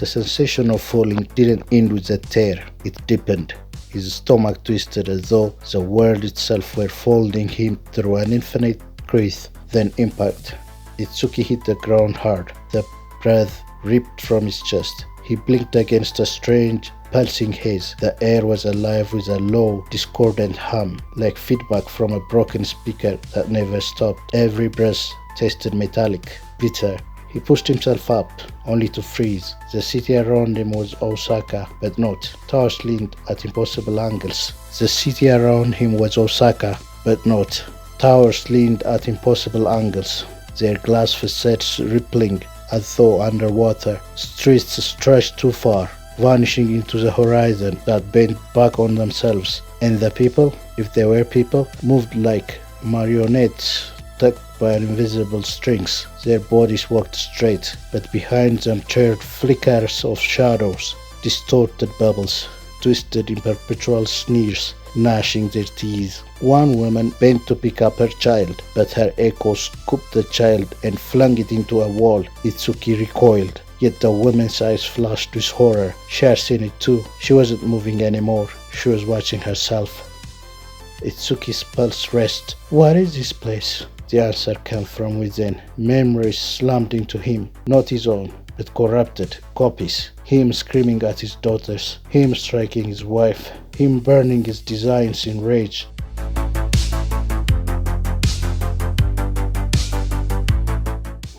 The sensation of falling didn't end with a tear, it deepened. His stomach twisted as though the world itself were folding him through an infinite crease. Then impact. Itsuki hit the ground hard. The breath ripped from his chest. He blinked against a strange, pulsing haze. The air was alive with a low, discordant hum, like feedback from a broken speaker that never stopped. Every breath tasted metallic, bitter. He pushed himself up, only to freeze. The city around him was Osaka, but not. Towers leaned at impossible angles. The city around him was Osaka, but not. Towers leaned at impossible angles, their glass facades rippling as though underwater. Streets stretched too far, vanishing into the horizon that bent back on themselves. And the people, if there were people, moved like marionettes tugged by invisible strings. Their bodies walked straight, but behind them trailed flickers of shadows, distorted bubbles, twisted in perpetual sneers, gnashing their teeth. One woman bent to pick up her child, but her echo scooped the child and flung it into a wall. Itsuki recoiled, yet the woman's eyes flashed with horror. She had seen it too. She wasn't moving anymore. She was watching herself. Itsuki's pulse raced. What is this place? The answer came from within. Memories slammed into him, not his own, but corrupted copies. Him screaming at his daughters, him striking his wife, him burning his designs in rage.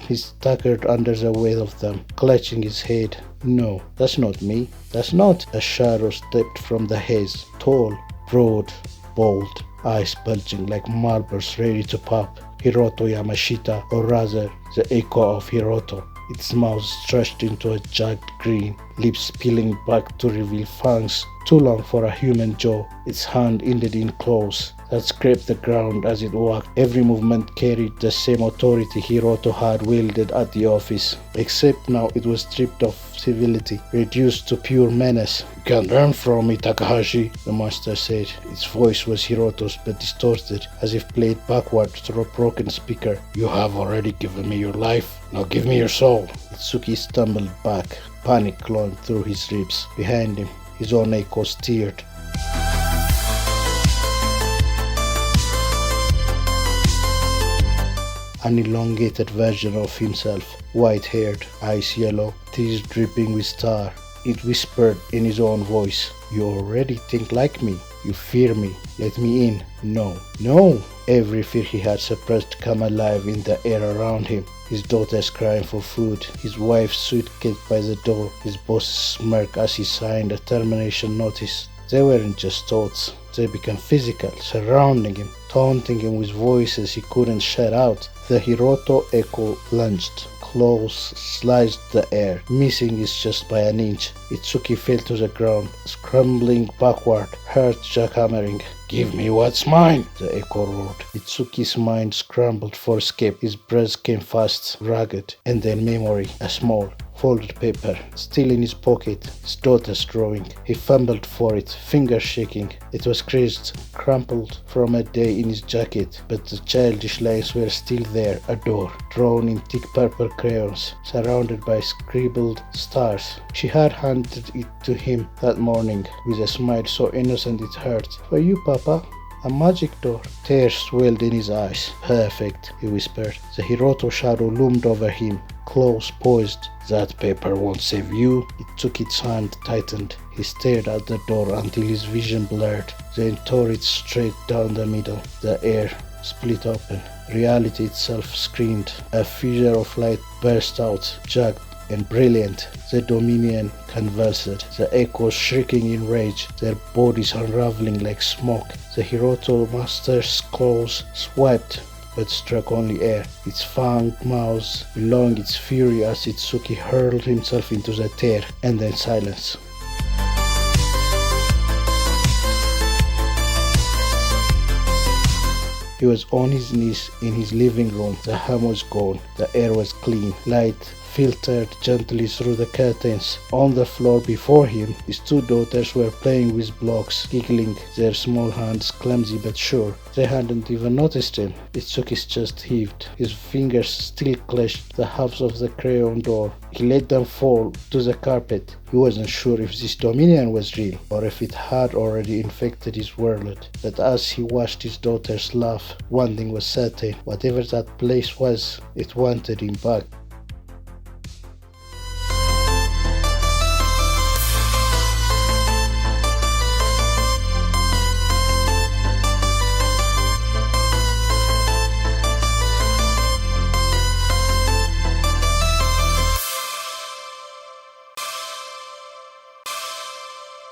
He staggered under the weight of them, clutching his head. No, that's not me. That's not. A shadow stepped from the haze, tall, broad, bold, eyes bulging like marbles ready to pop. Hiroto Yamashita, or rather, the echo of Hiroto. Its mouth stretched into a jagged grin, lips peeling back to reveal fangs too long for a human jaw. Its hand ended in claws that scraped the ground as it walked. Every movement carried the same authority Hiroto had wielded at the office, except now it was stripped of civility, reduced to pure menace. You can't run from me, Takahashi, the monster said. Its voice was Hiroto's, but distorted, as if played backward through a broken speaker. You have already given me your life. Now give me your soul. Itsuki stumbled back, panic clawing through his ribs. Behind him, his own echo stirred. An elongated version of himself, white-haired, eyes yellow, teeth dripping with tar. It whispered in his own voice, You already think like me. You fear me. Let me in. No. No! Every fear he had suppressed came alive in the air around him. His daughters crying for food, his wife's suitcase by the door, his boss's smirk as he signed a termination notice. They weren't just thoughts. They became physical, surrounding him, taunting him with voices he couldn't shut out. The Hiroto echo lunged. Claws sliced the air, missing his chest by an inch. Itsuki fell to the ground, scrambling backward, heart jackhammering. Give me what's mine, the echo roared. Itsuki's mind scrambled for escape. His breath came fast, ragged, and then memory, a small, folded paper, still in his pocket, his daughter's drawing. He fumbled for it, fingers shaking. It was creased, crumpled from a day in his jacket, but the childish lines were still there, a door, drawn in thick purple crayons, surrounded by scribbled stars. She had handed it to him that morning, with a smile so innocent it hurt. For you, Papa. A magic door. Tears swelled in his eyes. Perfect, he whispered. The Hiroto shadow loomed over him, claws poised. That paper won't save you. It took its hand, tightened. He stared at the door until his vision blurred. Then tore it straight down the middle. The air split open. Reality itself screamed. A fissure of light burst out, jagged and brilliant. The Dominion convulsed, the echoes shrieking in rage, their bodies unraveling like smoke. The Hiroto master's claws swiped, but struck only air. Its fanged mouth bellowing its fury as Itsuki hurled himself into the tear, and then silence. He was on his knees in his living room. The hum was gone. The air was clean. Light filtered gently through the curtains. On the floor before him, his two daughters were playing with blocks, giggling, their small hands clumsy but sure. They hadn't even noticed him. Itsuki's chest heaved. His fingers still clutched the halves of the crayon door. He let them fall to the carpet. He wasn't sure if this dominion was real, or if it had already infected his world. But as he watched his daughters laugh, one thing was certain: whatever that place was, it wanted him back.